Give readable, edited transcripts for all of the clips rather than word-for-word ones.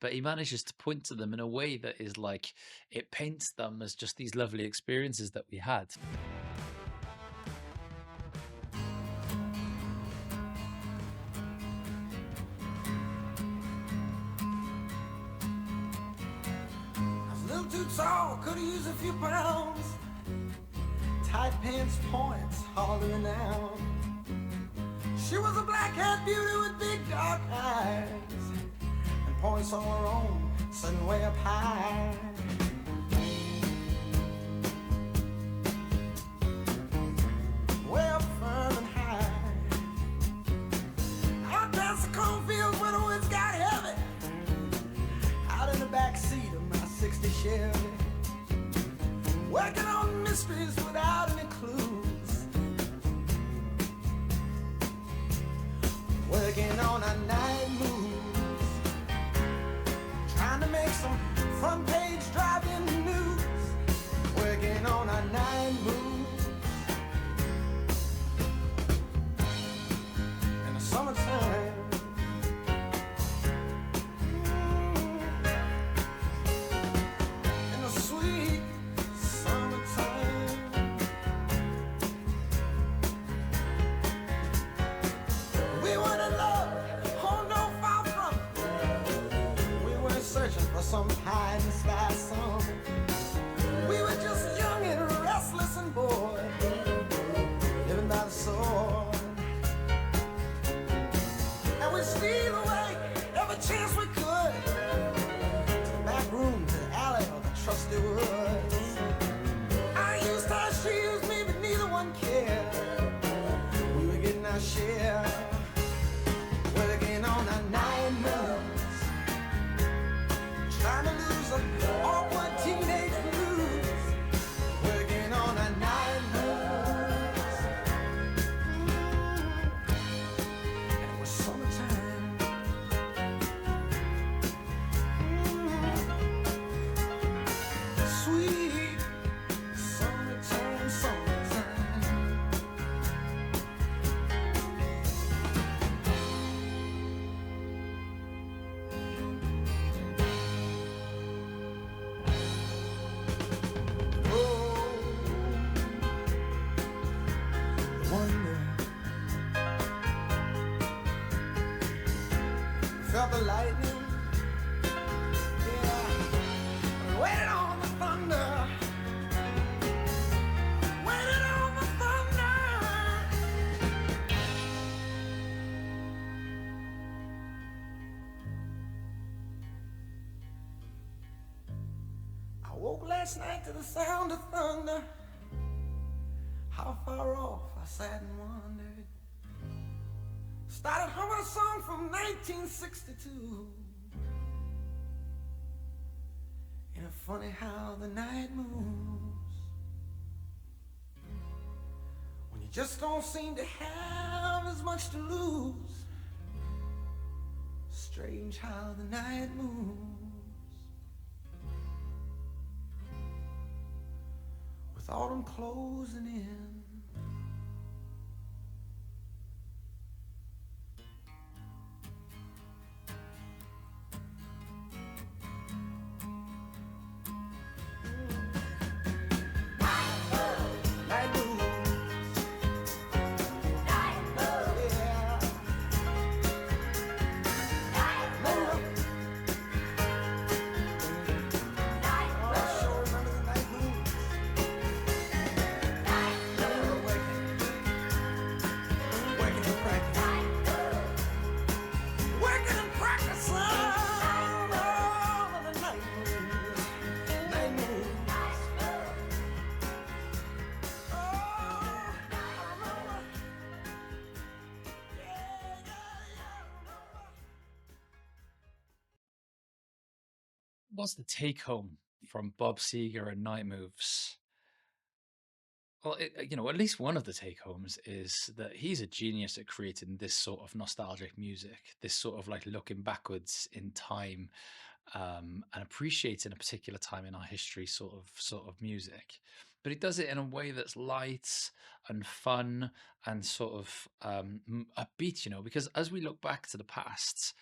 but he manages to point to them in a way that is like, it paints them as just these lovely experiences that we had. I was a little too tall, could've used a few pounds. Tight pants points, hollering out. She was a black-haired beauty with big dark eyes, and points on her own, sitting way up high. Way up firm and high. Out past the cornfields where the woods got heavy. Out in the back seat of my '60 Chevy. Working on mysteries without any clues. Working on our night moves. Trying to make some front page driving news. Working on our night moves. In the summertime. In the sweet summertime. We weren't in love, oh no, far from it. We weren't searching for some high in the sky song. We were just young and restless and bored, living by the sword. And we steal away every chance we could, to the back room, to the alley, or the trusty woods. I used her, she used me, but neither one cared. We were getting our share, working on our night moves, trying to lose an awkward teenage blues, working on our night moves. And it was summertime. Sweet summertime, summertime. Oh, the wonder. Felt the lightning. Yeah. Waited on the thunder. Waited on the thunder. I woke last night to the sound of thunder. How far off I sat and wondered. Started humming a song from 1962. Ain't it funny how the night moves, when you just don't seem to have as much to lose. Strange how the night moves, with autumn closing in. Night moves. Yeah. Oh, I sure remember the night moves. Working and practice. Working and practice. Oh, the night moves. Night moves. Oh, I remember. What's the take home from Bob Seger and Night Moves? Well, at least one of the take homes is that he's a genius at creating this sort of nostalgic music, this sort of like looking backwards in time, and appreciating a particular time in our history, sort of music. But he does it in a way that's light and fun and sort of upbeat, because as we look back to the past,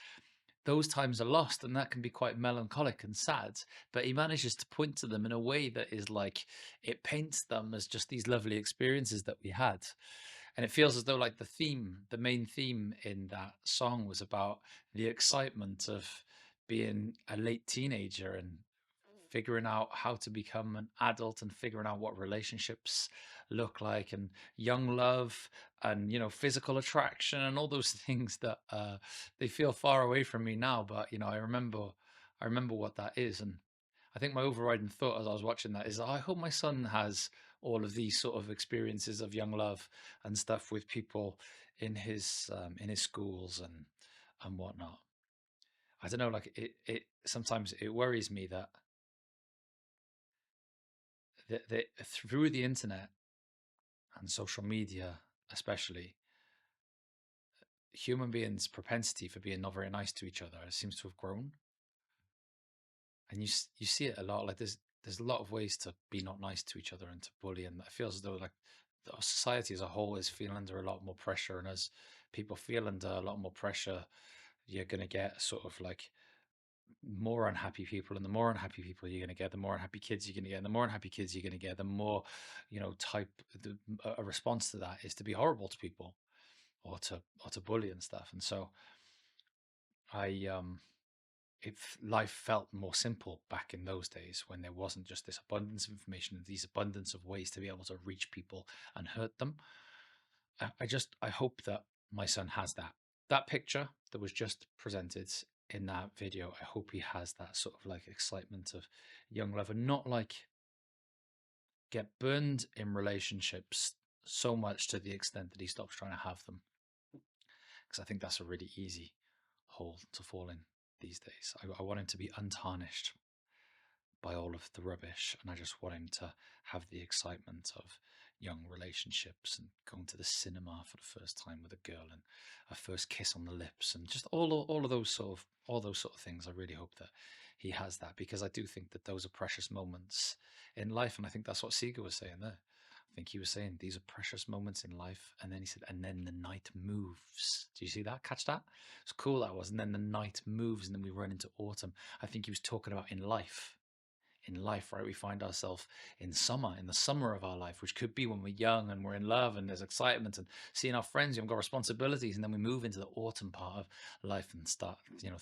those times are lost, and that can be quite melancholic and sad, but he manages to point to them in a way that is like, it paints them as just these lovely experiences that we had. And it feels as though like the main theme in that song was about the excitement of being a late teenager and figuring out how to become an adult and figuring out what relationships look like, and young love, and physical attraction, and all those things that they feel far away from me now, but I remember what that is. And I think my overriding thought as I was watching that is, I hope my son has all of these sort of experiences of young love and stuff with people in his schools and whatnot. I don't know, like it sometimes it worries me that through the internet and social media, especially, human beings' propensity for being not very nice to each other seems to have grown. And you see it a lot. Like there's a lot of ways to be not nice to each other and to bully, and it feels as though like our society as a whole is feeling under a lot more pressure. And as people feel under a lot more pressure, you're going to get sort of like more unhappy people, and the more unhappy people you're going to get, the more unhappy kids you're going to get, and the more unhappy kids you're going to get, the more type a response to that is to be horrible to people, or to bully and stuff. And so I if life felt more simple back in those days, when there wasn't just this abundance of information and these abundance of ways to be able to reach people and hurt them. I hope that my son has that picture that was just presented in that video. I hope he has that sort of like excitement of young love, and not like get burned in relationships so much to the extent that he stops trying to have them, because I think that's a really easy hole to fall in these days. I want him to be untarnished by all of the rubbish, and I just want him to have the excitement of young relationships and going to the cinema for the first time with a girl, and a first kiss on the lips, and just all of those sort of things. I really hope that he has that, because I do think that those are precious moments in life, and I think that's what Seeger was saying there. I think he was saying these are precious moments in life, and then he said, and then the night moves. Do you see that? Catch that? It's cool, that was. And then the night moves, and then we run into autumn. I think he was talking about in life, right? We find ourselves in summer, in the summer of our life, which could be when we're young and we're in love and there's excitement and seeing our friends, you've got responsibilities, and then we move into the autumn part of life and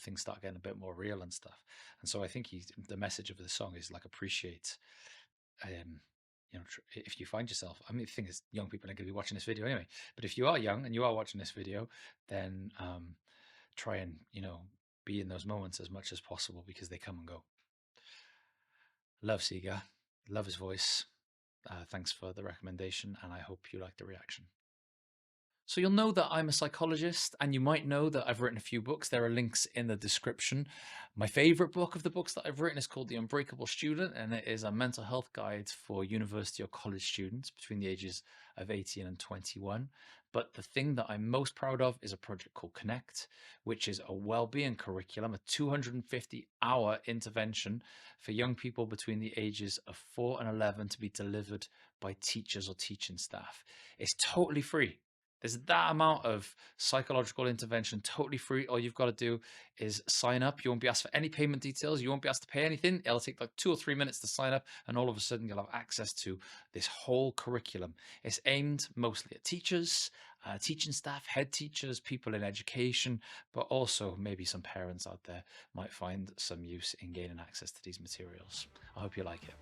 things start getting a bit more real and stuff. And so I think the message of the song is like, appreciate, if you find yourself, I mean, the thing is, young people are going to be watching this video anyway, but if you are young and you are watching this video, then try and, be in those moments as much as possible, because they come and go. Love Seeger, love his voice. Thanks for the recommendation, and I hope you like the reaction. So you'll know that I'm a psychologist, and you might know that I've written a few books. There are links in the description. My favorite book of the books that I've written is called The Unbreakable Student, and it is a mental health guide for university or college students between the ages of 18 and 21. But the thing that I'm most proud of is a project called Connect, which is a well-being curriculum, a 250-hour intervention for young people between the ages of 4 and 11 to be delivered by teachers or teaching staff. It's totally free. There's that amount of psychological intervention, totally free. All you've got to do is sign up. You won't be asked for any payment details. You won't be asked to pay anything. It'll take like 2 or 3 minutes to sign up, and all of a sudden you'll have access to this whole curriculum. It's aimed mostly at teachers, teaching staff, head teachers, people in education, but also maybe some parents out there might find some use in gaining access to these materials. I hope you like it.